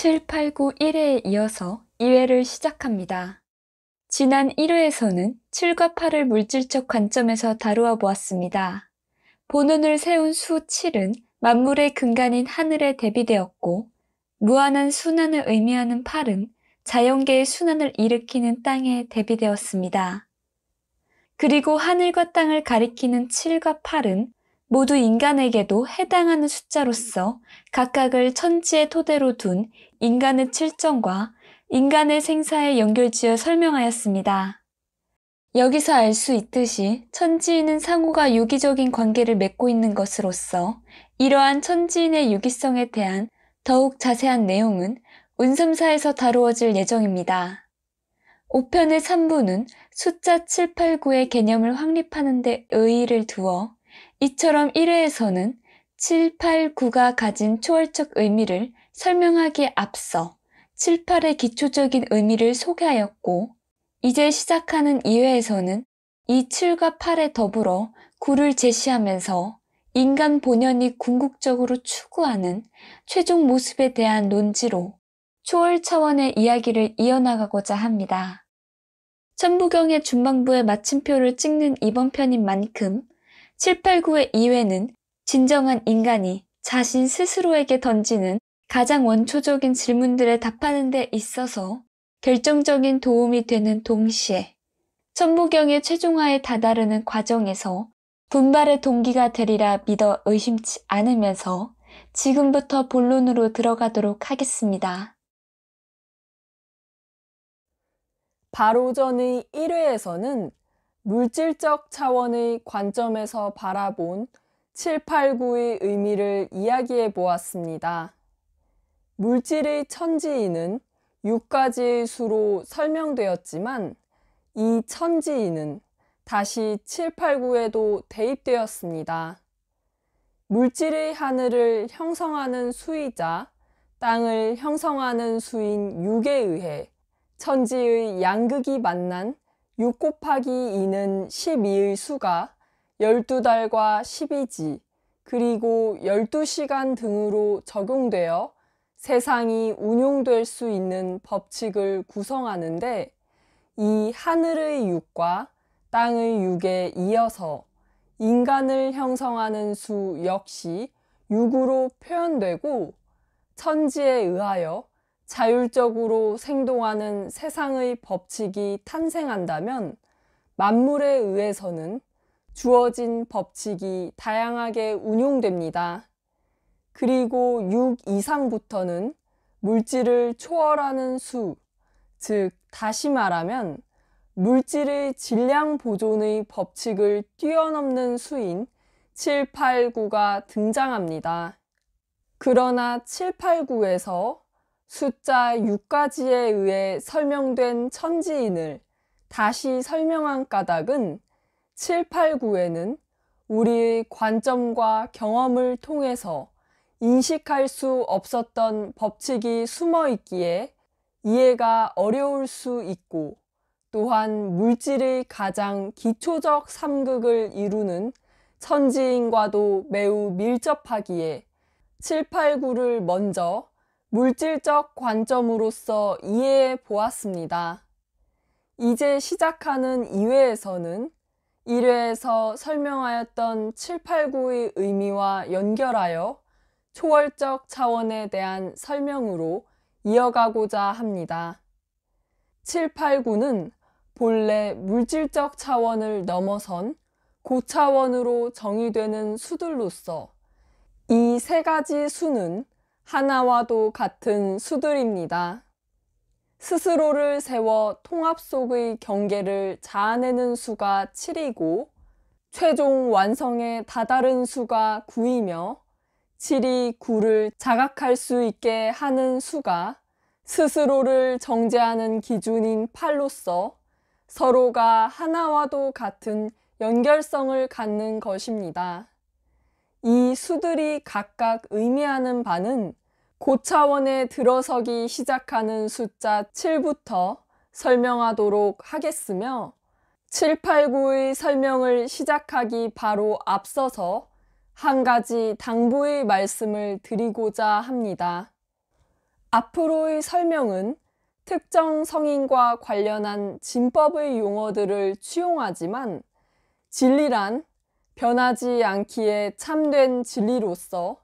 7, 8, 9, 1회에 이어서 2회를 시작합니다. 지난 1회에서는 7과 8을 물질적 관점에서 다루어 보았습니다. 본원을 세운 수 7은 만물의 근간인 하늘에 대비되었고, 무한한 순환을 의미하는 8은 자연계의 순환을 일으키는 땅에 대비되었습니다. 그리고 하늘과 땅을 가리키는 7과 8은 모두 인간에게도 해당하는 숫자로서 각각을 천지의 토대로 둔 인간의 칠정과 인간의 생사에 연결지어 설명하였습니다. 여기서 알 수 있듯이 천지인은 상호가 유기적인 관계를 맺고 있는 것으로서 이러한 천지인의 유기성에 대한 더욱 자세한 내용은 운섬사에서 다루어질 예정입니다. 5편의 3부는 숫자 7, 8, 9의 개념을 확립하는 데 의의를 두어 이처럼 1회에서는 7, 8, 9가 가진 초월적 의미를 설명하기에 앞서 7, 8의 기초적인 의미를 소개하였고, 이제 시작하는 2회에서는 이 7과 8에 더불어 9를 제시하면서 인간 본연이 궁극적으로 추구하는 최종 모습에 대한 논지로 초월 차원의 이야기를 이어나가고자 합니다. 천부경의 중반부에 마침표를 찍는 이번 편인 만큼 7, 8, 9의 2회는 진정한 인간이 자신 스스로에게 던지는 가장 원초적인 질문들에 답하는 데 있어서 결정적인 도움이 되는 동시에 천부경의 최종화에 다다르는 과정에서 분발의 동기가 되리라 믿어 의심치 않으면서 지금부터 본론으로 들어가도록 하겠습니다. 바로 전의 1회에서는 물질적 차원의 관점에서 바라본 7, 8, 9의 의미를 이야기해 보았습니다. 물질의 천지인은 6가지의 수로 설명되었지만 이 천지인은 다시 7, 8, 9에도 대입되었습니다. 물질의 하늘을 형성하는 수이자 땅을 형성하는 수인 6에 의해 천지의 양극이 만난 6 곱하기 2는 12의 수가 12달과 12지 그리고 12시간 등으로 적용되어 세상이 운용될 수 있는 법칙을 구성하는데, 이 하늘의 6과 땅의 6에 이어서 인간을 형성하는 수 역시 6으로 표현되고, 천지에 의하여 자율적으로 생동하는 세상의 법칙이 탄생한다면 만물에 의해서는 주어진 법칙이 다양하게 운용됩니다. 그리고 6 이상부터는 물질을 초월하는 수, 즉 다시 말하면 물질의 질량 보존의 법칙을 뛰어넘는 수인 7, 8, 9가 등장합니다. 그러나 7, 8, 9에서 숫자 6가지에 의해 설명된 천지인을 다시 설명한 까닭은 7, 8, 9에는 우리의 관점과 경험을 통해서 인식할 수 없었던 법칙이 숨어 있기에 이해가 어려울 수 있고, 또한 물질의 가장 기초적 삼극을 이루는 천지인과도 매우 밀접하기에 7, 8, 9를 먼저 물질적 관점으로서 이해해 보았습니다. 이제 시작하는 2회에서는 1회에서 설명하였던 7, 8, 9의 의미와 연결하여 초월적 차원에 대한 설명으로 이어가고자 합니다. 7, 8, 9는 본래 물질적 차원을 넘어선 고차원으로 정의되는 수들로서 이 세 가지 수는 하나와도 같은 수들입니다. 스스로를 세워 통합 속의 경계를 자아내는 수가 7이고 최종 완성에 다다른 수가 9이며 7이 9를 자각할 수 있게 하는 수가 스스로를 정죄하는 기준인 8로서 서로가 하나와도 같은 연결성을 갖는 것입니다. 이 수들이 각각 의미하는 바는 고차원에 들어서기 시작하는 숫자 7부터 설명하도록 하겠으며, 7, 8, 9의 설명을 시작하기 바로 앞서서 한 가지 당부의 말씀을 드리고자 합니다. 앞으로의 설명은 특정 성인과 관련한 진법의 용어들을 취용하지만 진리란 변하지 않기에 참된 진리로서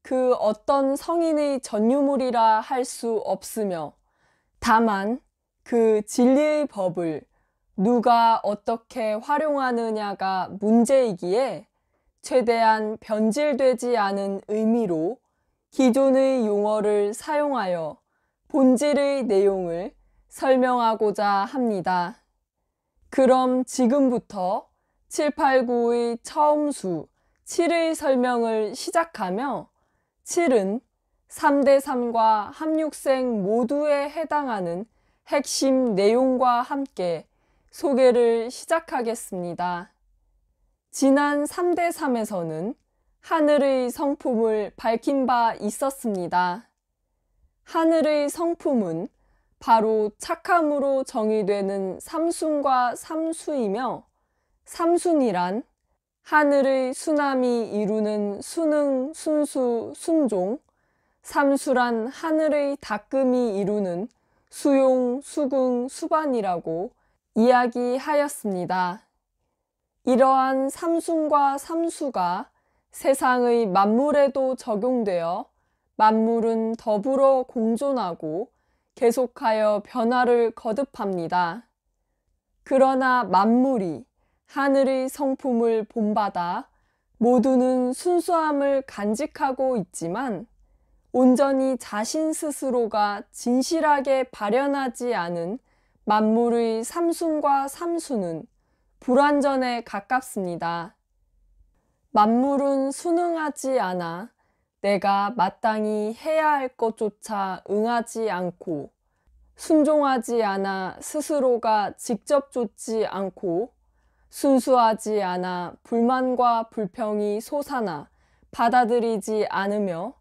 그 어떤 성인의 전유물이라 할 수 없으며 다만 그 진리의 법을 누가 어떻게 활용하느냐가 문제이기에 최대한 변질되지 않은 의미로 기존의 용어를 사용하여 본질의 내용을 설명하고자 합니다. 그럼 지금부터 7, 8, 9의 처음 수 7의 설명을 시작하며 7은 3대3과 함육생 모두에 해당하는 핵심 내용과 함께 소개를 시작하겠습니다. 지난 3대3에서는 하늘의 성품을 밝힌 바 있었습니다. 하늘의 성품은 바로 착함으로 정의되는 삼순과 삼수이며 삼순이란 하늘의 순함이 이루는 순응, 순수, 순종, 삼수란 하늘의 닦음이 이루는 수용, 수긍, 수반이라고 이야기하였습니다. 이러한 삼순과 삼수가 세상의 만물에도 적용되어 만물은 더불어 공존하고 계속하여 변화를 거듭합니다. 그러나 만물이 하늘의 성품을 본받아 모두는 순수함을 간직하고 있지만 온전히 자신 스스로가 진실하게 발현하지 않은 만물의 삼순과 삼수는 불완전에 가깝습니다. 만물은 순응하지 않아 내가 마땅히 해야 할 것조차 응하지 않고 순종하지 않아 스스로가 직접 좇지 않고 순수하지 않아 불만과 불평이 솟아나 받아들이지 않으며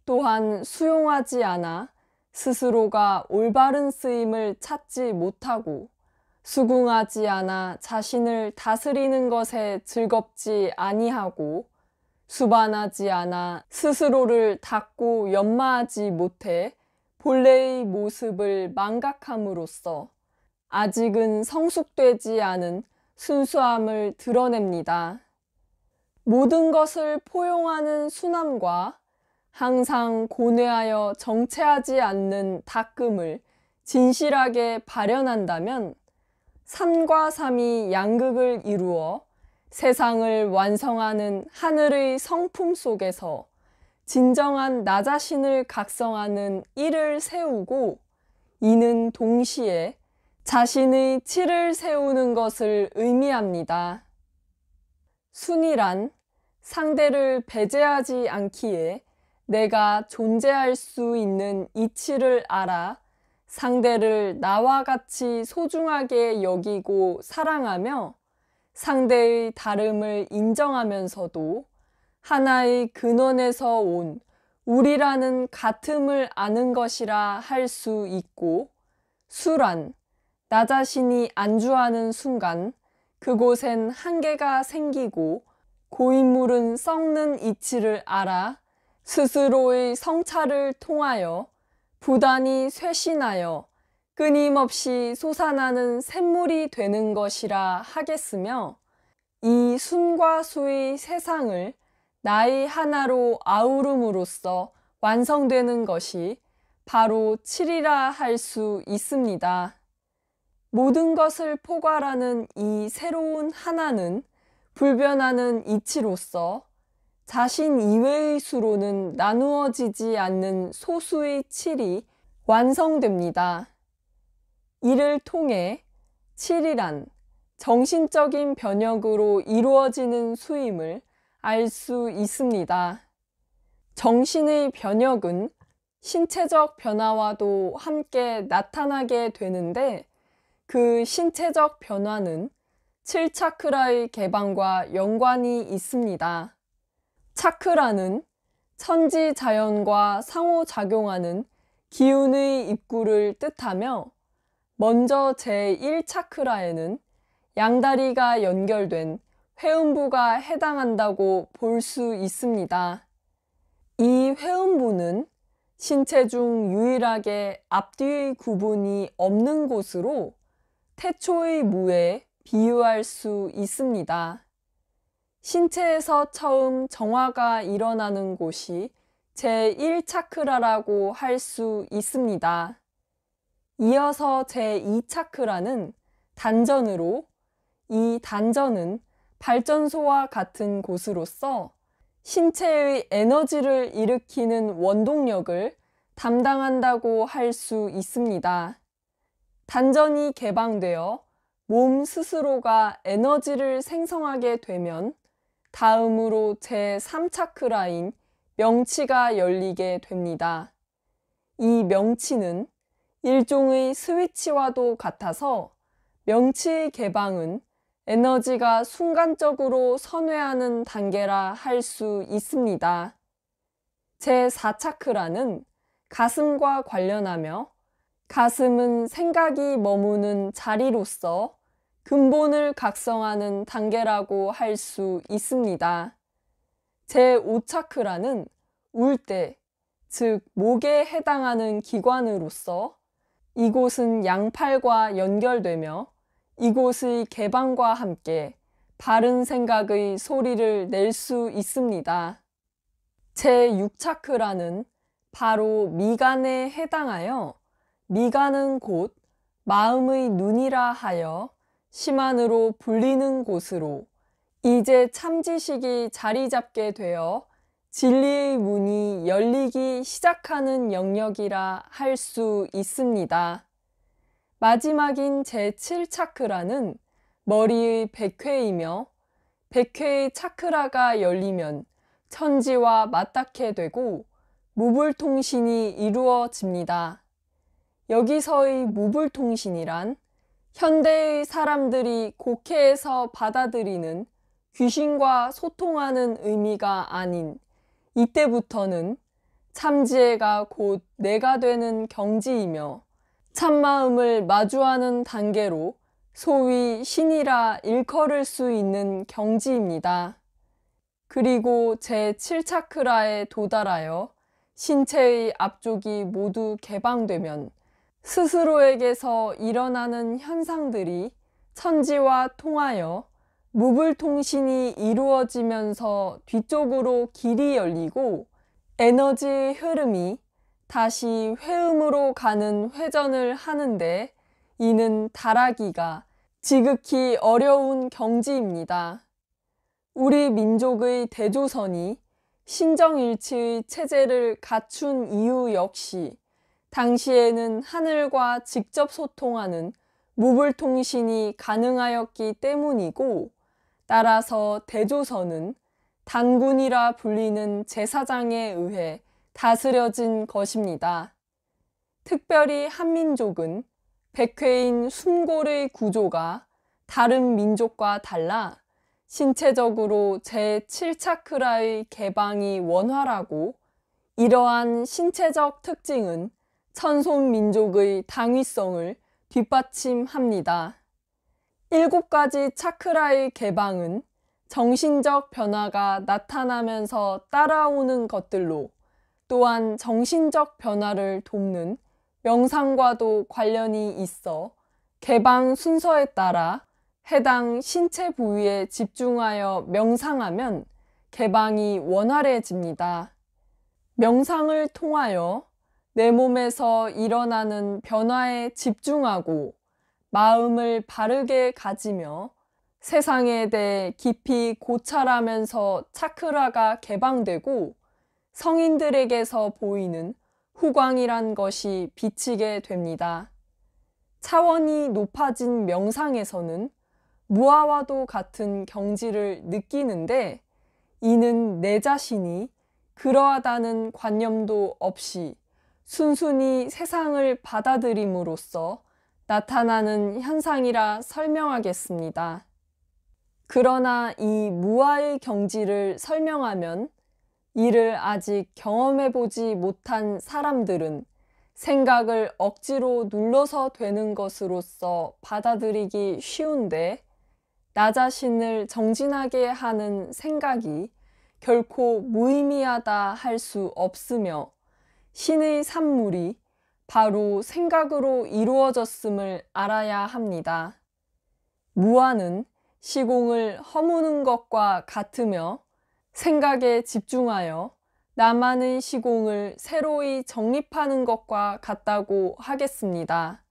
또한 수용하지 않아 스스로가 올바른 쓰임을 찾지 못하고 수긍하지 않아 자신을 다스리는 것에 즐겁지 아니하고 수반하지 않아 스스로를 닦고 연마하지 못해 본래의 모습을 망각함으로써 아직은 성숙되지 않은 순수함을 드러냅니다. 모든 것을 포용하는 순함과 항상 고뇌하여 정체하지 않는 닦음을 진실하게 발현한다면 삼과 삼이 양극을 이루어 세상을 완성하는 하늘의 성품 속에서 진정한 나 자신을 각성하는 일을 세우고 이는 동시에 자신의 칠을 세우는 것을 의미합니다. 순이란 상대를 배제하지 않기에 내가 존재할 수 있는 이치를 알아 상대를 나와 같이 소중하게 여기고 사랑하며 상대의 다름을 인정하면서도 하나의 근원에서 온 우리라는 같음을 아는 것이라 할 수 있고 수란 나 자신이 안주하는 순간 그곳엔 한계가 생기고 고인물은 썩는 이치를 알아 스스로의 성찰을 통하여 부단히 쇄신하여 끊임없이 솟아나는 샘물이 되는 것이라 하겠으며 이 순과 수의 세상을 나의 하나로 아우름으로써 완성되는 것이 바로 칠이라 할 수 있습니다. 모든 것을 포괄하는 이 새로운 하나는 불변하는 이치로서 자신 이외의 수로는 나누어지지 않는 소수의 칠이 완성됩니다. 이를 통해 칠이란 정신적인 변혁으로 이루어지는 수임을 알 수 있습니다. 정신의 변혁은 신체적 변화와도 함께 나타나게 되는데 그 신체적 변화는 7차크라의 개방과 연관이 있습니다. 차크라는 천지자연과 상호작용하는 기운의 입구를 뜻하며 먼저 제1차크라에는 양다리가 연결된 회음부가 해당한다고 볼 수 있습니다. 이 회음부는 신체 중 유일하게 앞뒤의 구분이 없는 곳으로 태초의 무에 비유할 수 있습니다. 신체에서 처음 정화가 일어나는 곳이 제1차크라라고 할 수 있습니다. 이어서 제2차크라는 단전으로, 이 단전은 발전소와 같은 곳으로서 신체의 에너지를 일으키는 원동력을 담당한다고 할 수 있습니다. 단전이 개방되어 몸 스스로가 에너지를 생성하게 되면 다음으로 제3차크라인 명치가 열리게 됩니다. 이 명치는 일종의 스위치와도 같아서 명치의 개방은 에너지가 순간적으로 선회하는 단계라 할 수 있습니다. 제4차크라는 가슴과 관련하며 가슴은 생각이 머무는 자리로서 근본을 각성하는 단계라고 할 수 있습니다. 제5차크라는 울대, 즉 목에 해당하는 기관으로서 이곳은 양팔과 연결되며 이곳의 개방과 함께 바른 생각의 소리를 낼 수 있습니다. 제6차크라는 바로 미간에 해당하여 미간은 곧 마음의 눈이라 하여 심안으로 불리는 곳으로 이제 참지식이 자리 잡게 되어 진리의 문이 열리기 시작하는 영역이라 할 수 있습니다. 마지막인 제7차크라는 머리의 백회이며 백회의 차크라가 열리면 천지와 맞닿게 되고 무불통신이 이루어집니다. 여기서의 무불통신이란 현대의 사람들이 곡해에서 받아들이는 귀신과 소통하는 의미가 아닌 이때부터는 참지혜가 곧 내가 되는 경지이며 참마음을 마주하는 단계로 소위 신이라 일컬을 수 있는 경지입니다. 그리고 제7차크라에 도달하여 신체의 앞쪽이 모두 개방되면 스스로에게서 일어나는 현상들이 천지와 통하여 무불통신이 이루어지면서 뒤쪽으로 길이 열리고 에너지의 흐름이 다시 회음으로 가는 회전을 하는데 이는 달하기가 지극히 어려운 경지입니다. 우리 민족의 대조선이 신정일치의 체제를 갖춘 이유 역시 당시에는 하늘과 직접 소통하는 무불통신이 가능하였기 때문이고 따라서 대조선은 단군이라 불리는 제사장에 의해 다스려진 것입니다. 특별히 한민족은 백회인 숨골의 구조가 다른 민족과 달라 신체적으로 제7차크라의 개방이 원활하고 이러한 신체적 특징은 천손 민족의 당위성을 뒷받침합니다. 7가지 차크라의 개방은 정신적 변화가 나타나면서 따라오는 것들로 또한 정신적 변화를 돕는 명상과도 관련이 있어 개방 순서에 따라 해당 신체 부위에 집중하여 명상하면 개방이 원활해집니다. 명상을 통하여 내 몸에서 일어나는 변화에 집중하고 마음을 바르게 가지며 세상에 대해 깊이 고찰하면서 차크라가 개방되고 성인들에게서 보이는 후광이란 것이 비치게 됩니다. 차원이 높아진 명상에서는 무아와도 같은 경지를 느끼는데 이는 내 자신이 그러하다는 관념도 없이 순순히 세상을 받아들임으로써 나타나는 현상이라 설명하겠습니다. 그러나 이 무아의 경지를 설명하면 이를 아직 경험해보지 못한 사람들은 생각을 억지로 눌러서 되는 것으로서 받아들이기 쉬운데 나 자신을 정진하게 하는 생각이 결코 무의미하다 할 수 없으며 신의 산물이 바로 생각으로 이루어졌음을 알아야 합니다. 무아는 시공을 허무는 것과 같으며 생각에 집중하여 나만의 시공을 새로이 정립하는 것과 같다고 하겠습니다.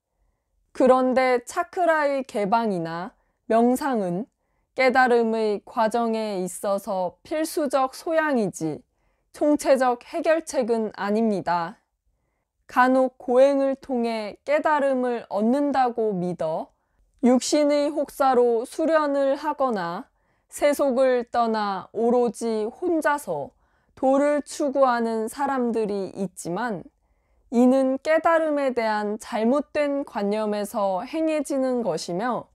그런데 차크라의 개방이나 명상은 깨달음의 과정에 있어서 필수적 소양이지 총체적 해결책은 아닙니다. 간혹 고행을 통해 깨달음을 얻는다고 믿어 육신의 혹사로 수련을 하거나 세속을 떠나 오로지 혼자서 도를 추구하는 사람들이 있지만 이는 깨달음에 대한 잘못된 관념에서 행해지는 것이며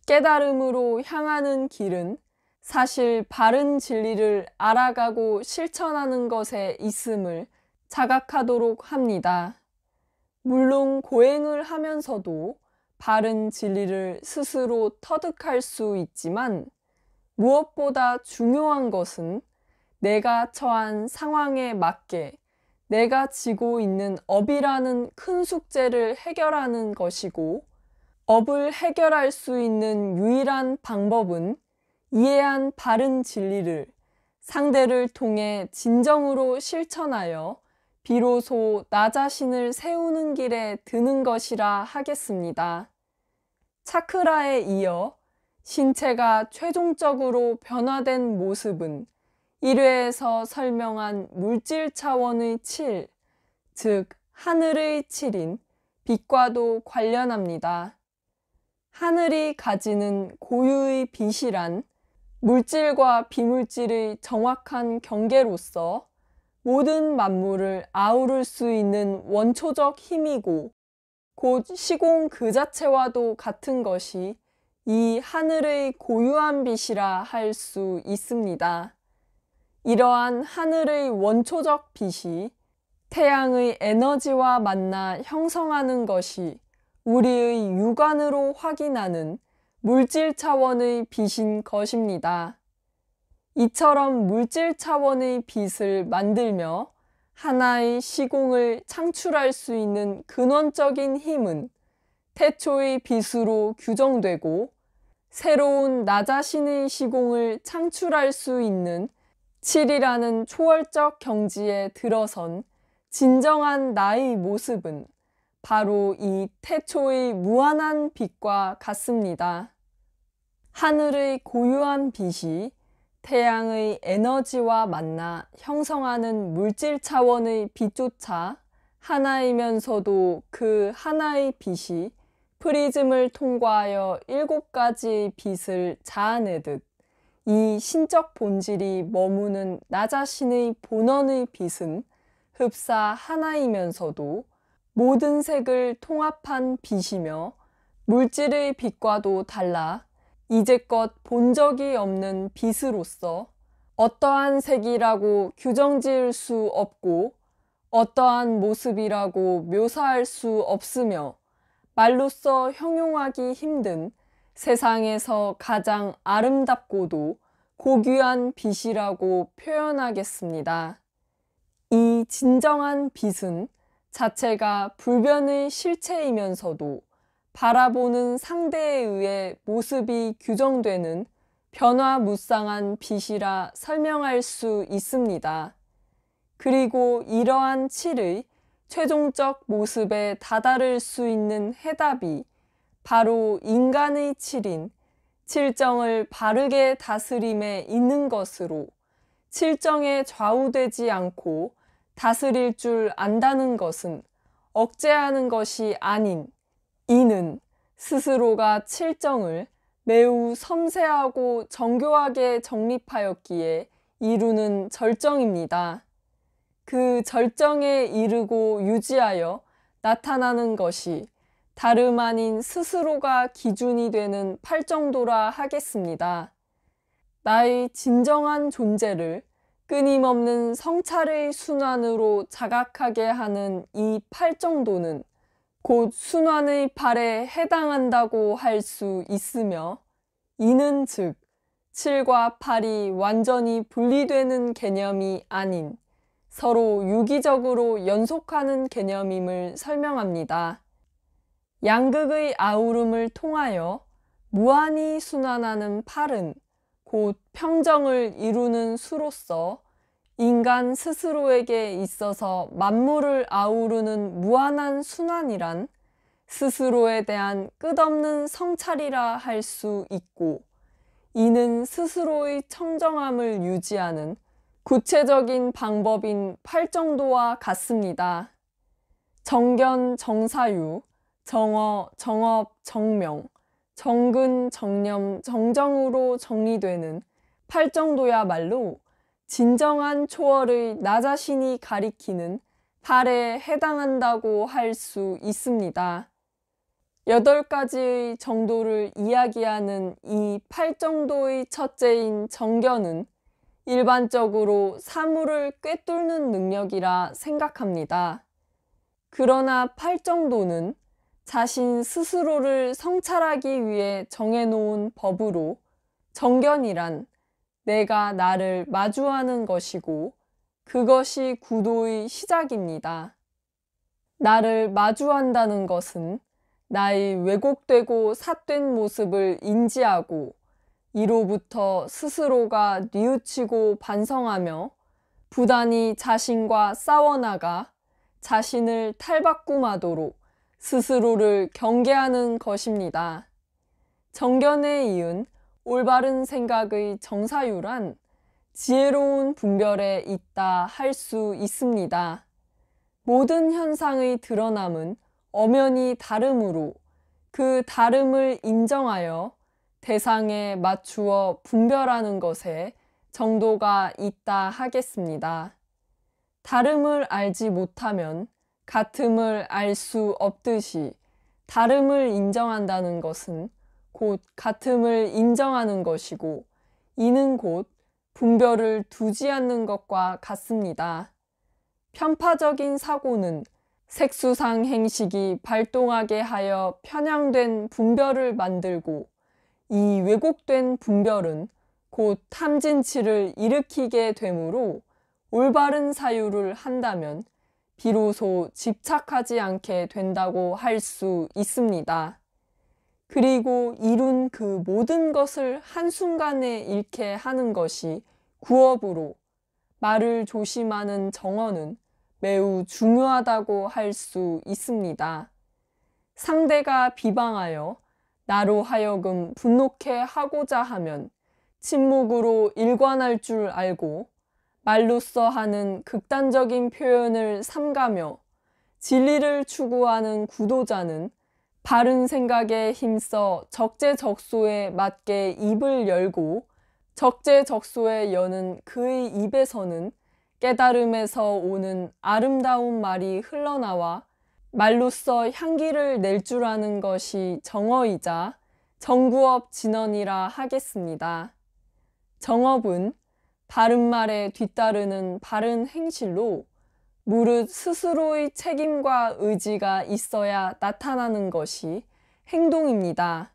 깨달음으로 향하는 길은 사실 바른 진리를 알아가고 실천하는 것에 있음을 자각하도록 합니다. 물론 고행을 하면서도 바른 진리를 스스로 터득할 수 있지만 무엇보다 중요한 것은 내가 처한 상황에 맞게 내가 지고 있는 업이라는 큰 숙제를 해결하는 것이고 업을 해결할 수 있는 유일한 방법은 이해한 바른 진리를 상대를 통해 진정으로 실천하여 비로소 나 자신을 세우는 길에 드는 것이라 하겠습니다. 차크라에 이어 신체가 최종적으로 변화된 모습은 1회에서 설명한 물질 차원의 7, 즉 하늘의 7인 빛과도 관련합니다. 하늘이 가지는 고유의 빛이란 물질과 비물질의 정확한 경계로서 모든 만물을 아우를 수 있는 원초적 힘이고 곧 시공 그 자체와도 같은 것이 이 하늘의 고유한 빛이라 할 수 있습니다. 이러한 하늘의 원초적 빛이 태양의 에너지와 만나 형성하는 것이 우리의 육안으로 확인하는 물질 차원의 빛인 것입니다. 이처럼 물질 차원의 빛을 만들며 하나의 시공을 창출할 수 있는 근원적인 힘은 태초의 빛으로 규정되고 새로운 나 자신의 시공을 창출할 수 있는 7이라는 초월적 경지에 들어선 진정한 나의 모습은 바로 이 태초의 무한한 빛과 같습니다. 하늘의 고유한 빛이 태양의 에너지와 만나 형성하는 물질 차원의 빛조차 하나이면서도 그 하나의 빛이 프리즘을 통과하여 7가지의 빛을 자아내듯 이 신적 본질이 머무는 나 자신의 본원의 빛은 흡사 하나이면서도 모든 색을 통합한 빛이며 물질의 빛과도 달라 이제껏 본 적이 없는 빛으로서 어떠한 색이라고 규정 지을 수 없고 어떠한 모습이라고 묘사할 수 없으며 말로써 형용하기 힘든 세상에서 가장 아름답고도 고귀한 빛이라고 표현하겠습니다. 이 진정한 빛은 자체가 불변의 실체이면서도 바라보는 상대에 의해 모습이 규정되는 변화무쌍한 빛이라 설명할 수 있습니다. 그리고 이러한 7의 최종적 모습에 다다를 수 있는 해답이 바로 인간의 7인 칠정을 바르게 다스림에 있는 것으로 칠정에 좌우되지 않고 다스릴 줄 안다는 것은 억제하는 것이 아닌 이는 스스로가 칠정을 매우 섬세하고 정교하게 정립하였기에 이루는 절정입니다. 그 절정에 이르고 유지하여 나타나는 것이 다름 아닌 스스로가 기준이 되는 팔정도라 하겠습니다. 나의 진정한 존재를 끊임없는 성찰의 순환으로 자각하게 하는 이 팔정도는 곧 순환의 팔에 해당한다고 할 수 있으며 이는 즉 7과 8이 완전히 분리되는 개념이 아닌 서로 유기적으로 연속하는 개념임을 설명합니다. 양극의 아우름을 통하여 무한히 순환하는 팔은 곧 평정을 이루는 수로서 인간 스스로에게 있어서 만물을 아우르는 무한한 순환이란 스스로에 대한 끝없는 성찰이라 할 수 있고, 이는 스스로의 청정함을 유지하는 구체적인 방법인 팔정도와 같습니다. 정견, 정사유, 정어, 정업, 정명, 정근, 정념, 정정으로 정리되는 팔정도야말로 진정한 초월의 나 자신이 가리키는 팔에 해당한다고 할 수 있습니다. 8가지의 정도를 이야기하는 이 팔정도의 첫째인 정견은 일반적으로 사물을 꿰뚫는 능력이라 생각합니다. 그러나 팔정도는 자신 스스로를 성찰하기 위해 정해놓은 법으로 정견이란 내가 나를 마주하는 것이고 그것이 구도의 시작입니다. 나를 마주한다는 것은 나의 왜곡되고 삿된 모습을 인지하고 이로부터 스스로가 뉘우치고 반성하며 부단히 자신과 싸워나가 자신을 탈바꿈하도록 스스로를 경계하는 것입니다. 정견에 이은 올바른 생각의 정사유란 지혜로운 분별에 있다 할 수 있습니다. 모든 현상의 드러남은 엄연히 다름으로 그 다름을 인정하여 대상에 맞추어 분별하는 것에 정도가 있다 하겠습니다. 다름을 알지 못하면 같음을 알 수 없듯이 다름을 인정한다는 것은 곧 같음을 인정하는 것이고 이는 곧 분별을 두지 않는 것과 같습니다. 편파적인 사고는 색수상 행식이 발동하게 하여 편향된 분별을 만들고 이 왜곡된 분별은 곧 탐진치를 일으키게 되므로 올바른 사유를 한다면 비로소 집착하지 않게 된다고 할 수 있습니다. 그리고 이룬 그 모든 것을 한순간에 잃게 하는 것이 구업으로 말을 조심하는 정어는 매우 중요하다고 할 수 있습니다. 상대가 비방하여 나로 하여금 분노케 하고자 하면 침묵으로 일관할 줄 알고 말로써 하는 극단적인 표현을 삼가며 진리를 추구하는 구도자는 바른 생각에 힘써 적재적소에 맞게 입을 열고 적재적소에 여는 그의 입에서는 깨달음에서 오는 아름다운 말이 흘러나와 말로써 향기를 낼 줄 아는 것이 정어이자 정구업 진언이라 하겠습니다. 정업은 바른 말에 뒤따르는 바른 행실로 무릇 스스로의 책임과 의지가 있어야 나타나는 것이 행동입니다.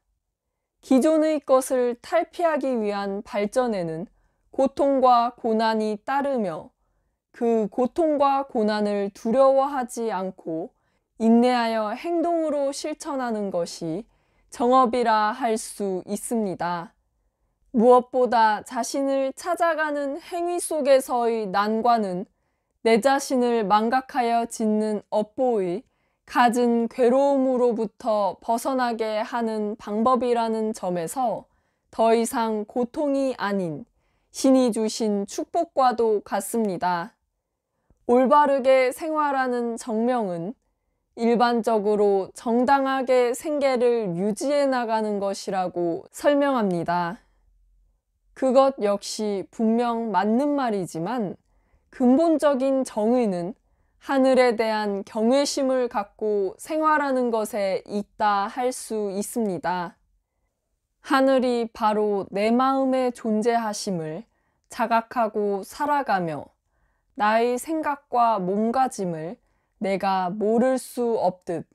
기존의 것을 탈피하기 위한 발전에는 고통과 고난이 따르며 그 고통과 고난을 두려워하지 않고 인내하여 행동으로 실천하는 것이 정업이라 할 수 있습니다. 무엇보다 자신을 찾아가는 행위 속에서의 난관은 내 자신을 망각하여 짓는 업보의 갖은 괴로움으로부터 벗어나게 하는 방법이라는 점에서 더 이상 고통이 아닌 신이 주신 축복과도 같습니다. 올바르게 생활하는 정명은 일반적으로 정당하게 생계를 유지해 나가는 것이라고 설명합니다. 그것 역시 분명 맞는 말이지만 근본적인 정의는 하늘에 대한 경외심을 갖고 생활하는 것에 있다 할 수 있습니다. 하늘이 바로 내 마음에 존재하심을 자각하고 살아가며 나의 생각과 몸가짐을 내가 모를 수 없듯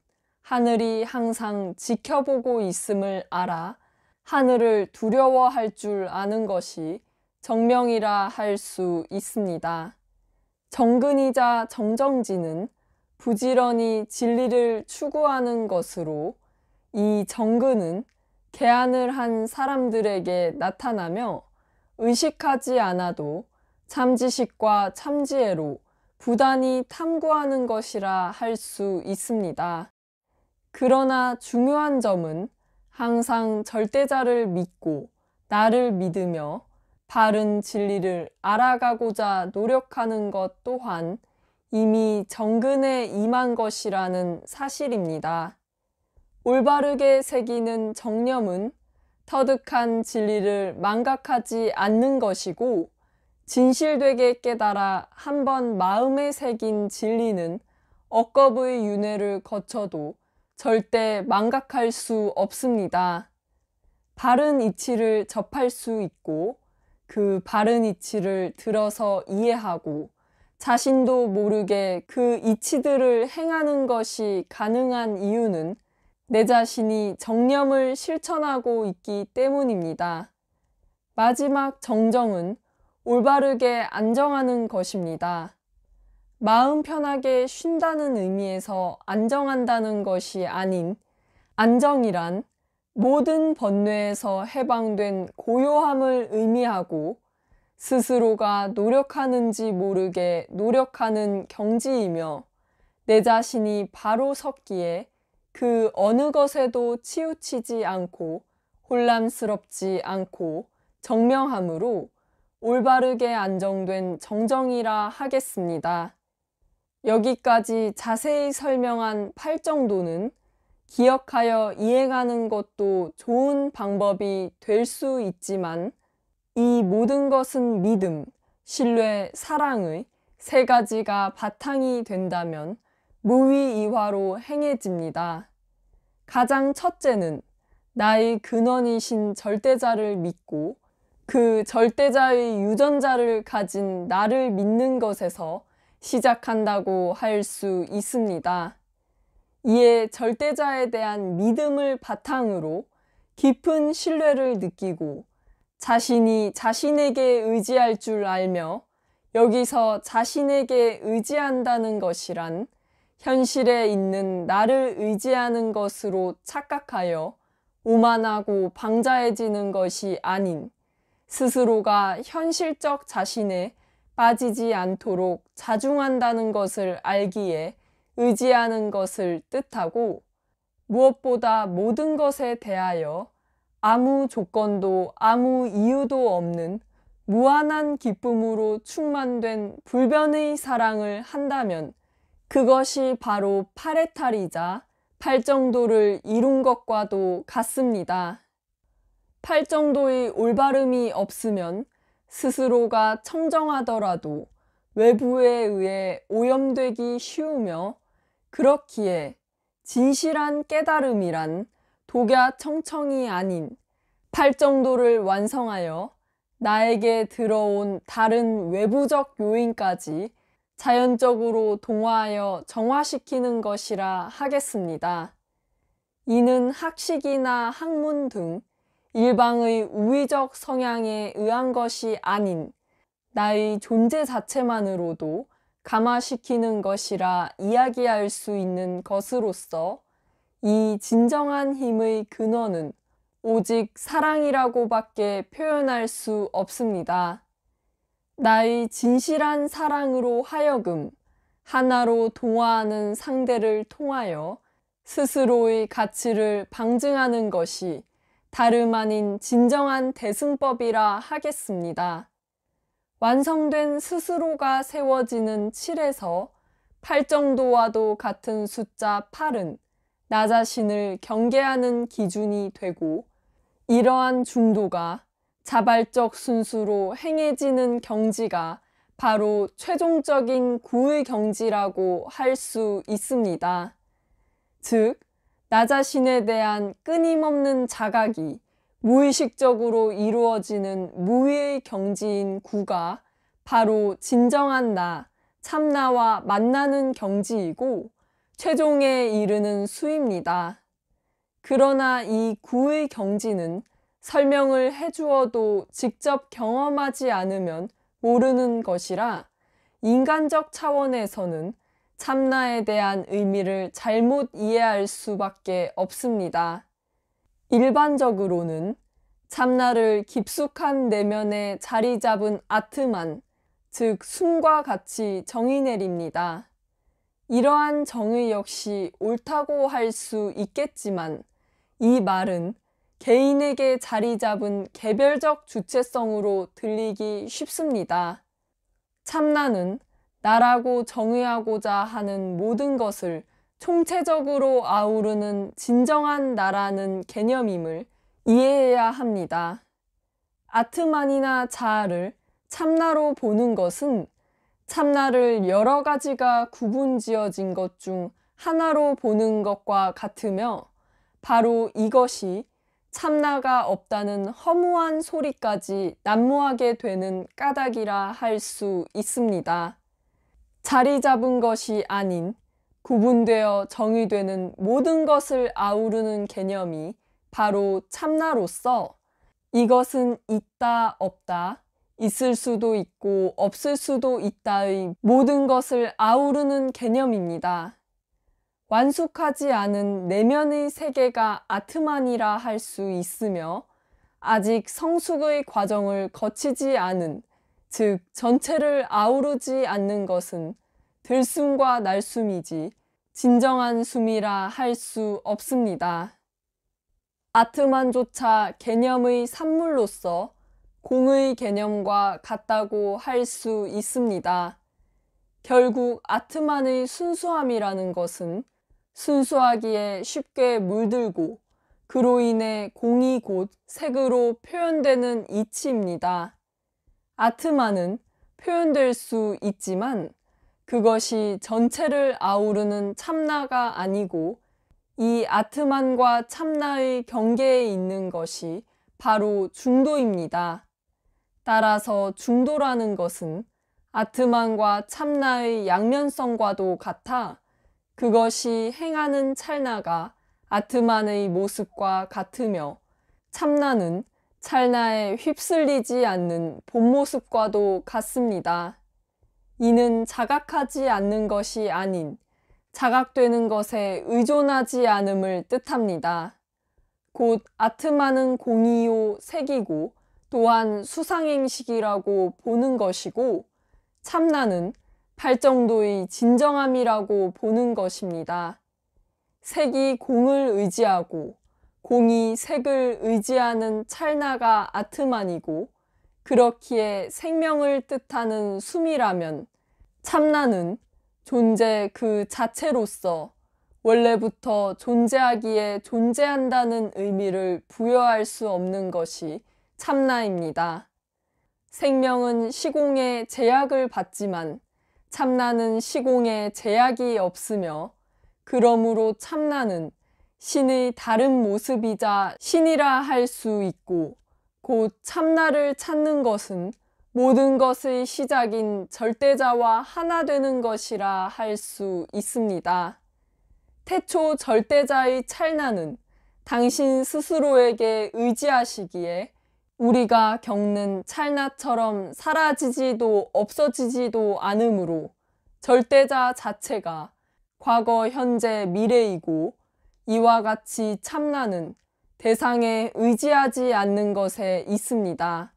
하늘이 항상 지켜보고 있음을 알아 하늘을 두려워할 줄 아는 것이 정명이라 할 수 있습니다. 정근이자 정정지는 부지런히 진리를 추구하는 것으로 이 정근은 개안을 한 사람들에게 나타나며 의식하지 않아도 참지식과 참지혜로 부단히 탐구하는 것이라 할 수 있습니다. 그러나 중요한 점은 항상 절대자를 믿고 나를 믿으며 바른 진리를 알아가고자 노력하는 것 또한 이미 정근에 임한 것이라는 사실입니다. 올바르게 새기는 정념은 터득한 진리를 망각하지 않는 것이고, 진실되게 깨달아 한번 마음에 새긴 진리는 억겁의 윤회를 거쳐도 절대 망각할 수 없습니다. 바른 이치를 접할 수 있고 그 바른 이치를 들어서 이해하고 자신도 모르게 그 이치들을 행하는 것이 가능한 이유는 내 자신이 정념을 실천하고 있기 때문입니다. 마지막 정정은 올바르게 안정하는 것입니다. 마음 편하게 쉰다는 의미에서 안정한다는 것이 아닌 안정이란 모든 번뇌에서 해방된 고요함을 의미하고 스스로가 노력하는지 모르게 노력하는 경지이며 내 자신이 바로 섰기에 그 어느 것에도 치우치지 않고 혼란스럽지 않고 정명함으로 올바르게 안정된 정정이라 하겠습니다. 여기까지 자세히 설명한 팔정도는 기억하여 이행하는 것도 좋은 방법이 될 수 있지만 이 모든 것은 믿음, 신뢰, 사랑의 세 가지가 바탕이 된다면 무위이화로 행해집니다. 가장 첫째는 나의 근원이신 절대자를 믿고 그 절대자의 유전자를 가진 나를 믿는 것에서 시작한다고 할 수 있습니다. 이에 절대자에 대한 믿음을 바탕으로 깊은 신뢰를 느끼고 자신이 자신에게 의지할 줄 알며 여기서 자신에게 의지한다는 것이란 현실에 있는 나를 의지하는 것으로 착각하여 오만하고 방자해지는 것이 아닌 스스로가 현실적 자신에 빠지지 않도록 자중한다는 것을 알기에 의지하는 것을 뜻하고, 무엇보다 모든 것에 대하여 아무 조건도 아무 이유도 없는 무한한 기쁨으로 충만된 불변의 사랑을 한다면 그것이 바로 팔해탈이자 팔정도를 이룬 것과도 같습니다. 팔정도의 올바름이 없으면 스스로가 청정하더라도 외부에 의해 오염되기 쉬우며, 그렇기에 진실한 깨달음이란 독야청청이 아닌 팔정도를 완성하여 나에게 들어온 다른 외부적 요인까지 자연적으로 동화하여 정화시키는 것이라 하겠습니다. 이는 학식이나 학문 등 일방의 우위적 성향에 의한 것이 아닌 나의 존재 자체만으로도 감화시키는 것이라 이야기할 수 있는 것으로서 이 진정한 힘의 근원은 오직 사랑이라고밖에 표현할 수 없습니다. 나의 진실한 사랑으로 하여금 하나로 동화하는 상대를 통하여 스스로의 가치를 방증하는 것이 다름 아닌 진정한 대승법이라 하겠습니다. 완성된 스스로가 세워지는 7에서 8 정도와도 같은 숫자 8은 나 자신을 경계하는 기준이 되고, 이러한 중도가 자발적 순수로 행해지는 경지가 바로 최종적인 구의 경지라고 할 수 있습니다. 즉, 나 자신에 대한 끊임없는 자각이 무의식적으로 이루어지는 무의의 경지인 구가 바로 진정한 나, 참나와 만나는 경지이고 최종에 이르는 수입니다. 그러나 이 구의 경지는 설명을 해주어도 직접 경험하지 않으면 모르는 것이라 인간적 차원에서는 참나에 대한 의미를 잘못 이해할 수밖에 없습니다. 일반적으로는 참나를 깊숙한 내면에 자리 잡은 아트만, 즉 숨과 같이 정의 내립니다. 이러한 정의 역시 옳다고 할 수 있겠지만 이 말은 개인에게 자리 잡은 개별적 주체성으로 들리기 쉽습니다. 참나는 나라고 정의하고자 하는 모든 것을 총체적으로 아우르는 진정한 나라는 개념임을 이해해야 합니다. 아트만이나 자아를 참나로 보는 것은 참나를 여러 가지가 구분지어진 것 중 하나로 보는 것과 같으며 바로 이것이 참나가 없다는 허무한 소리까지 난무하게 되는 까닭이라 할 수 있습니다. 자리 잡은 것이 아닌 구분되어 정의되는 모든 것을 아우르는 개념이 바로 참나로서 이것은 있다 없다, 있을 수도 있고 없을 수도 있다의 모든 것을 아우르는 개념입니다. 완숙하지 않은 내면의 세계가 아트만이라 할 수 있으며 아직 성숙의 과정을 거치지 않은, 즉 전체를 아우르지 않는 것은 들숨과 날숨이지 진정한 숨이라 할 수 없습니다. 아트만조차 개념의 산물로서 공의 개념과 같다고 할 수 있습니다. 결국 아트만의 순수함이라는 것은 순수하기에 쉽게 물들고 그로 인해 공이 곧 색으로 표현되는 이치입니다. 아트만은 표현될 수 있지만 그것이 전체를 아우르는 참나가 아니고 이 아트만과 참나의 경계에 있는 것이 바로 중도입니다. 따라서 중도라는 것은 아트만과 참나의 양면성과도 같아 그것이 행하는 찰나가 아트만의 모습과 같으며 참나는 찰나에 휩쓸리지 않는 본 모습과도 같습니다. 이는 자각하지 않는 것이 아닌 자각되는 것에 의존하지 않음을 뜻합니다. 곧 아트만은 공이요 색이고 또한 수상행식이라고 보는 것이고 참나는 팔정도의 진정함이라고 보는 것입니다. 색이 공을 의지하고 공이 색을 의지하는 찰나가 아트만이고 그렇기에 생명을 뜻하는 숨이라면 참나는 존재 그 자체로서 원래부터 존재하기에 존재한다는 의미를 부여할 수 없는 것이 참나입니다. 생명은 시공의 제약을 받지만 참나는 시공에 제약이 없으며 그러므로 참나는 신의 다른 모습이자 신이라 할 수 있고 곧 참나를 찾는 것은 모든 것의 시작인 절대자와 하나 되는 것이라 할 수 있습니다. 태초 절대자의 찰나는 당신 스스로에게 의지하시기에 우리가 겪는 찰나처럼 사라지지도 없어지지도 않으므로 절대자 자체가 과거, 현재, 미래이고 이와 같이 참나는 대상에 의지하지 않는 것에 있습니다.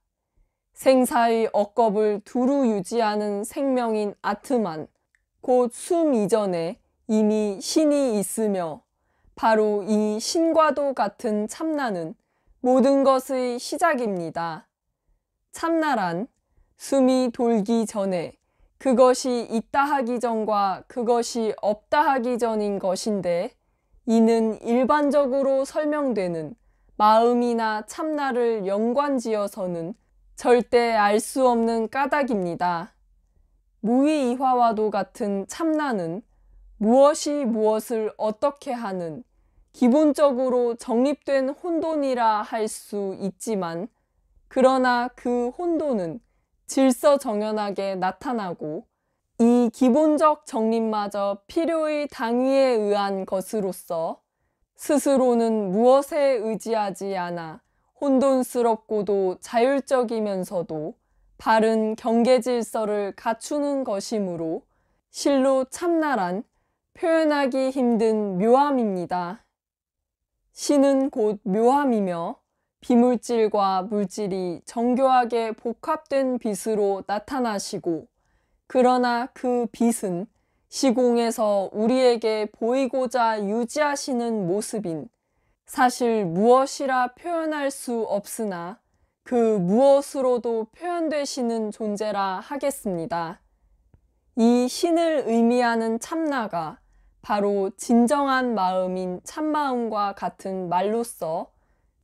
생사의 억겁을 두루 유지하는 생명인 아트만, 곧 숨 이전에 이미 신이 있으며 바로 이 신과도 같은 참나는 모든 것의 시작입니다. 참나란 숨이 돌기 전에 그것이 있다 하기 전과 그것이 없다 하기 전인 것인데 이는 일반적으로 설명되는 마음이나 참나를 연관지어서는 절대 알 수 없는 까닭입니다. 무의이화와도 같은 참나는 무엇이 무엇을 어떻게 하는 기본적으로 정립된 혼돈이라 할 수 있지만 그러나 그 혼돈은 질서정연하게 나타나고 이 기본적 정립마저 필요의 당위에 의한 것으로서 스스로는 무엇에 의지하지 않아 혼돈스럽고도 자율적이면서도 바른 경계 질서를 갖추는 것이므로 실로 참나란 표현하기 힘든 묘함입니다. 신은 곧 묘함이며 비물질과 물질이 정교하게 복합된 빛으로 나타나시고, 그러나 그 빛은 시공에서 우리에게 보이고자 유지하시는 모습인 사실 무엇이라 표현할 수 없으나 그 무엇으로도 표현되시는 존재라 하겠습니다. 이 신을 의미하는 참나가 바로 진정한 마음인 참마음과 같은 말로써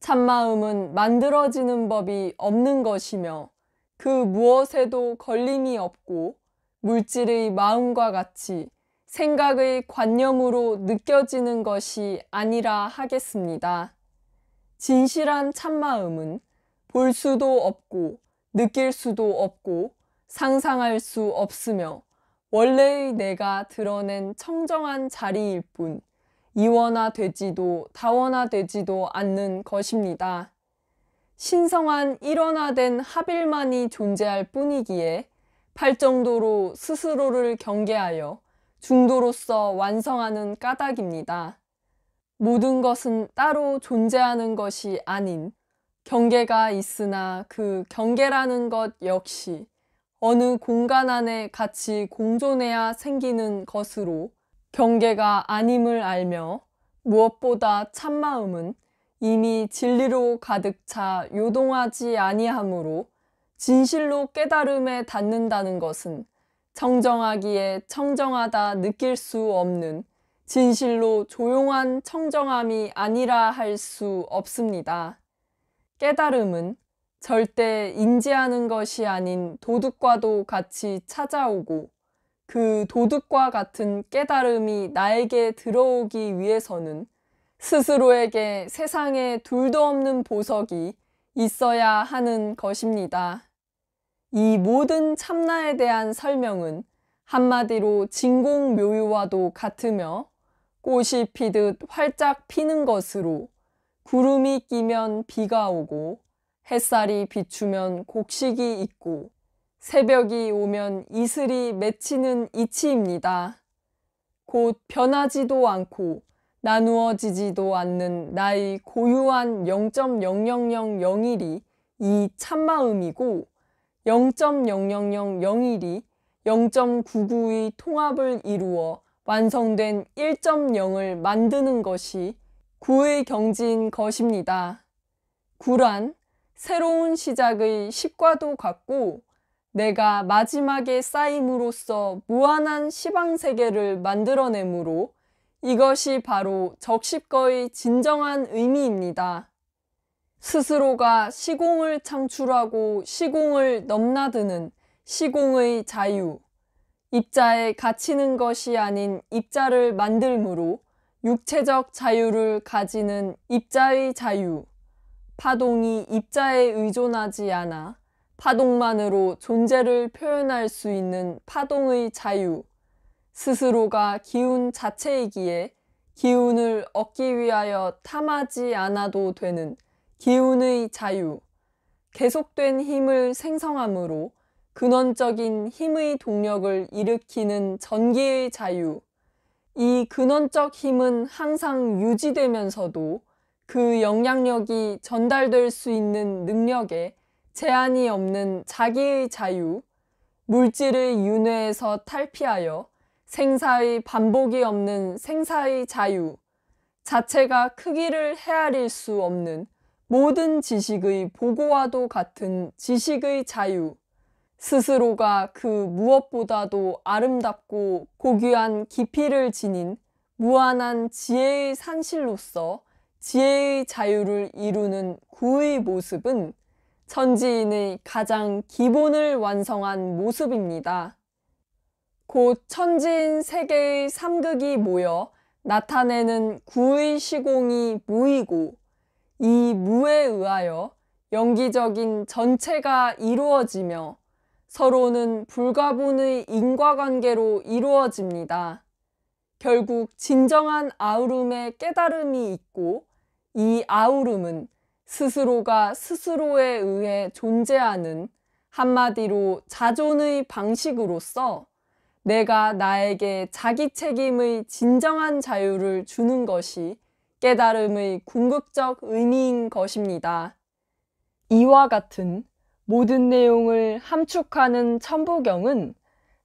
참마음은 만들어지는 법이 없는 것이며 그 무엇에도 걸림이 없고 물질의 마음과 같이 생각의 관념으로 느껴지는 것이 아니라 하겠습니다. 진실한 참마음은 볼 수도 없고 느낄 수도 없고 상상할 수 없으며 원래의 내가 드러낸 청정한 자리일 뿐 이원화되지도 다원화되지도 않는 것입니다. 신성한 일원화된 합일만이 존재할 뿐이기에 팔정도로 스스로를 경계하여 중도로서 완성하는 까닭입니다. 모든 것은 따로 존재하는 것이 아닌 경계가 있으나 그 경계라는 것 역시 어느 공간 안에 같이 공존해야 생기는 것으로 경계가 아님을 알며 무엇보다 참마음은 이미 진리로 가득 차 요동하지 아니하므로 진실로 깨달음에 닿는다는 것은 청정하기에 청정하다 느낄 수 없는 진실로 조용한 청정함이 아니라 할 수 없습니다. 깨달음은 절대 인지하는 것이 아닌 도둑과도 같이 찾아오고 그 도둑과 같은 깨달음이 나에게 들어오기 위해서는 스스로에게 세상에 둘도 없는 보석이 있어야 하는 것입니다. 이 모든 참나에 대한 설명은 한마디로 진공묘유와도 같으며 꽃이 피듯 활짝 피는 것으로 구름이 끼면 비가 오고 햇살이 비추면 곡식이 있고 새벽이 오면 이슬이 맺히는 이치입니다. 곧 변하지도 않고 나누어지지도 않는 나의 고유한 0.0000일이 이 참마음이고 0.0001일이 0.99의 통합을 이루어 완성된 1.0을 만드는 것이 구의 경지인 것입니다. 구란 새로운 시작의 십과도 같고 내가 마지막에 쌓임으로써 무한한 시방세계를 만들어내므로 이것이 바로 적십거의 진정한 의미입니다. 스스로가 시공을 창출하고 시공을 넘나드는 시공의 자유, 입자에 갇히는 것이 아닌 입자를 만들므로 육체적 자유를 가지는 입자의 자유, 파동이 입자에 의존하지 않아 파동만으로 존재를 표현할 수 있는 파동의 자유, 스스로가 기운 자체이기에 기운을 얻기 위하여 탐하지 않아도 되는 기운의 자유, 계속된 힘을 생성함으로 근원적인 힘의 동력을 일으키는 전기의 자유, 이 근원적 힘은 항상 유지되면서도 그 영향력이 전달될 수 있는 능력에 제한이 없는 자기의 자유, 물질의 윤회에서 탈피하여 생사의 반복이 없는 생사의 자유, 자체가 크기를 헤아릴 수 없는 모든 지식의 보고와도 같은 지식의 자유, 스스로가 그 무엇보다도 아름답고 고귀한 깊이를 지닌 무한한 지혜의 산실로서 지혜의 자유를 이루는 구의 모습은 천지인의 가장 기본을 완성한 모습입니다. 곧 천지인 세계의 삼극이 모여 나타내는 구의 시공이 무이고 이 무에 의하여 영기적인 전체가 이루어지며 서로는 불가분의 인과관계로 이루어집니다. 결국 진정한 아우름의 깨달음이 있고 이 아우름은 스스로가 스스로에 의해 존재하는 한마디로 자존의 방식으로서 내가 나에게 자기 책임의 진정한 자유를 주는 것이 깨달음의 궁극적 의미인 것입니다. 이와 같은 모든 내용을 함축하는 천부경은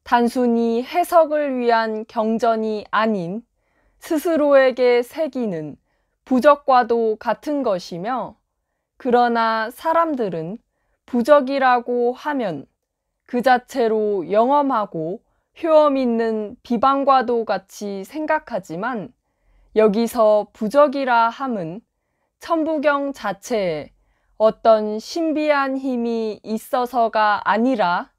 단순히 해석을 위한 경전이 아닌 스스로에게 새기는 부적과도 같은 것이며, 그러나 사람들은 부적이라고 하면 그 자체로 영험하고 효험 있는 비방과도 같이 생각하지만, 여기서 부적이라 함은 천부경 자체에 어떤 신비한 힘이 있어서가 아니라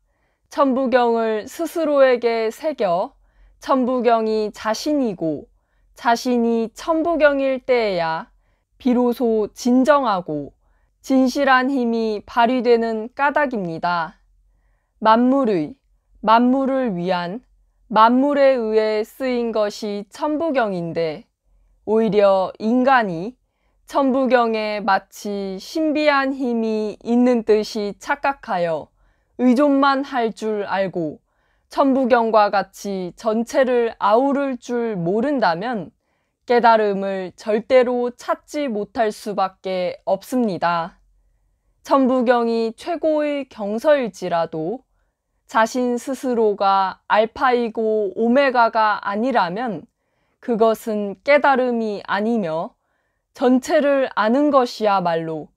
천부경을 스스로에게 새겨 천부경이 자신이고 자신이 천부경일 때에야 비로소 진정하고 진실한 힘이 발휘되는 까닭입니다. 만물을 위한, 만물에 의해 쓰인 것이 천부경인데, 오히려 인간이 천부경에 마치 신비한 힘이 있는 듯이 착각하여 의존만 할 줄 알고 천부경과 같이 전체를 아우를 줄 모른다면 깨달음을 절대로 찾지 못할 수밖에 없습니다. 천부경이 최고의 경서일지라도 자신 스스로가 알파이고 오메가가 아니라면 그것은 깨달음이 아니며 전체를 아는 것이야말로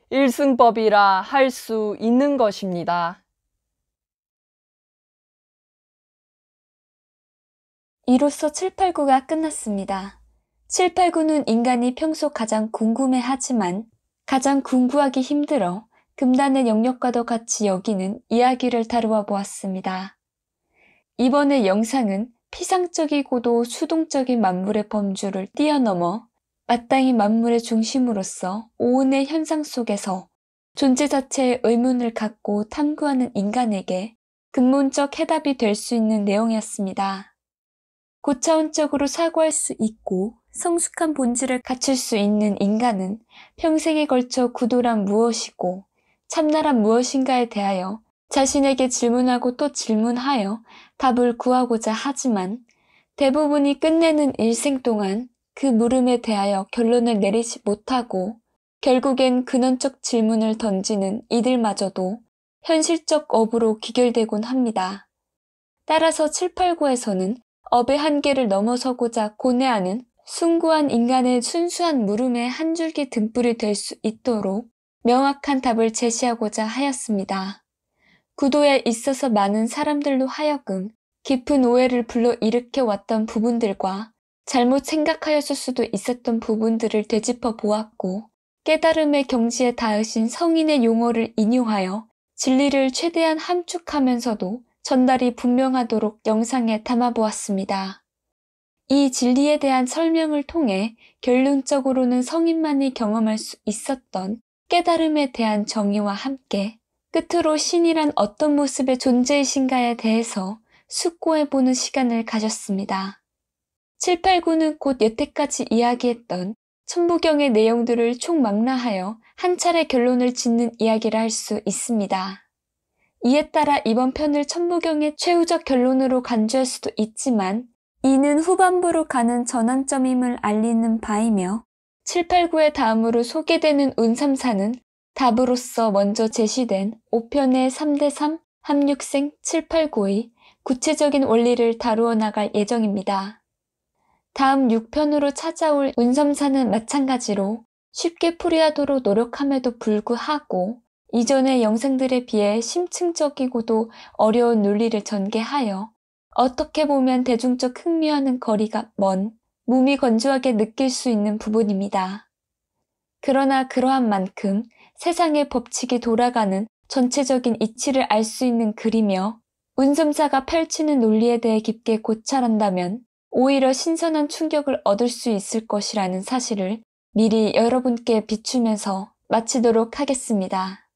일승법이라 할 수 있는 것입니다. 이로써 7, 8, 9가 끝났습니다. 7, 8, 9는 인간이 평소 가장 궁금해하지만 가장 공부하기 힘들어 금단의 영역과도 같이 여기는 이야기를 다루어 보았습니다. 이번의 영상은 피상적이고도 수동적인 만물의 범주를 뛰어넘어 마땅히 만물의 중심으로서 오은의 현상 속에서 존재 자체의 의문을 갖고 탐구하는 인간에게 근본적 해답이 될 수 있는 내용이었습니다. 고차원적으로 사고할 수 있고 성숙한 본질을 갖출 수 있는 인간은 평생에 걸쳐 구도란 무엇이고 참나란 무엇인가에 대하여 자신에게 질문하고 또 질문하여 답을 구하고자 하지만 대부분이 끝내는 일생 동안 그 물음에 대하여 결론을 내리지 못하고 결국엔 근원적 질문을 던지는 이들마저도 현실적 업으로 귀결되곤 합니다. 따라서 7, 8, 9에서는 업의 한계를 넘어서고자 고뇌하는 숭고한 인간의 순수한 물음에 한 줄기 등불이 될 수 있도록 명확한 답을 제시하고자 하였습니다. 구도에 있어서 많은 사람들로 하여금 깊은 오해를 불러일으켜 왔던 부분들과 잘못 생각하였을 수도 있었던 부분들을 되짚어 보았고, 깨달음의 경지에 닿으신 성인의 용어를 인용하여 진리를 최대한 함축하면서도 전달이 분명하도록 영상에 담아보았습니다. 이 진리에 대한 설명을 통해 결론적으로는 성인만이 경험할 수 있었던 깨달음에 대한 정의와 함께 끝으로 신이란 어떤 모습의 존재이신가에 대해서 숙고해보는 시간을 가졌습니다. 7, 8, 9는 곧 여태까지 이야기했던 천부경의 내용들을 총망라하여 한 차례 결론을 짓는 이야기를 할 수 있습니다. 이에 따라 이번 편을 천부경의 최후적 결론으로 간주할 수도 있지만 이는 후반부로 가는 전환점임을 알리는 바이며 7, 8, 9의 다음으로 소개되는 운삼사는 답으로서 먼저 제시된 5편의 3대3 합육생 7, 8, 9의 구체적인 원리를 다루어 나갈 예정입니다. 다음 6편으로 찾아올 운삼사는 마찬가지로 쉽게 풀이하도록 노력함에도 불구하고 이전의 영상들에 비해 심층적이고도 어려운 논리를 전개하여 어떻게 보면 대중적 흥미와는 거리가 먼, 몸이 건조하게 느낄 수 있는 부분입니다. 그러나 그러한 만큼 세상의 법칙이 돌아가는 전체적인 이치를 알 수 있는 글이며 운삼사가 펼치는 논리에 대해 깊게 고찰한다면 오히려 신선한 충격을 얻을 수 있을 것이라는 사실을 미리 여러분께 비추면서 마치도록 하겠습니다.